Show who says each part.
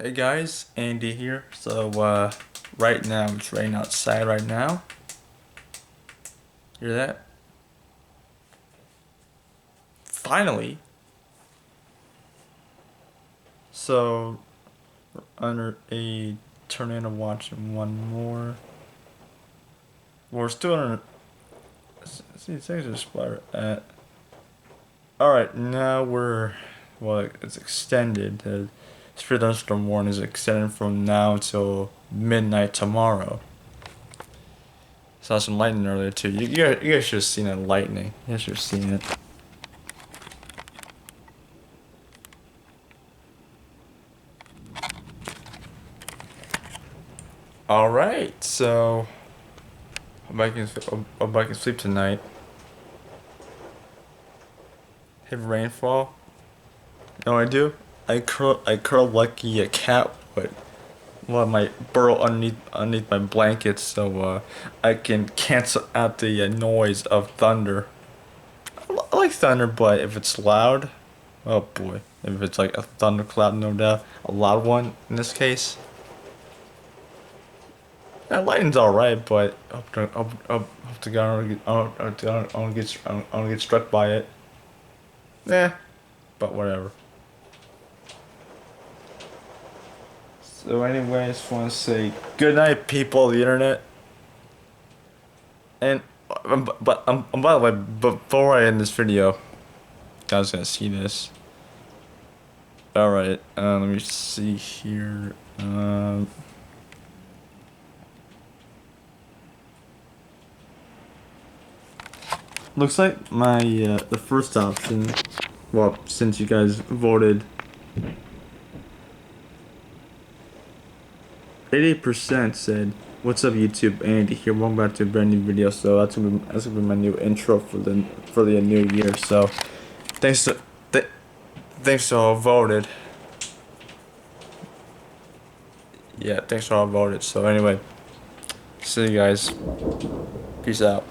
Speaker 1: Hey guys, Andy here. So right now it's raining outside right now. Hear that? Finally. So we're under a tornado watch and one more. We're still under. See, things are splattered at. All right, now it's extended. The speed thunderstorm warning is extended from now until midnight tomorrow. Saw some lightning earlier too. You guys should have seen that lightning. You guys should have seen it. All right, so hope I can sleep tonight. Have rainfall. No, I do. I curl like a cat would. Well, my burrow underneath my blankets so I can cancel out the noise of thunder. I like thunder, but if it's loud, oh boy. If it's like a thundercloud, no doubt, a loud one in this case. That lightning's alright, but hope to God I don't get struck by it. Eh, but whatever. So anyway, I just want to say good night, people of the internet. And by the way, before I end this video, guys gonna see this. All right, let me see here. Looks like my the first option. Well, since you guys voted, 80% said, "What's up, YouTube? Andy here. Welcome back to a brand new video." So that's gonna be my new intro for the new year. So thanks to th thanks to all who voted. Yeah, thanks to all who voted. So anyway, see you guys. Peace out.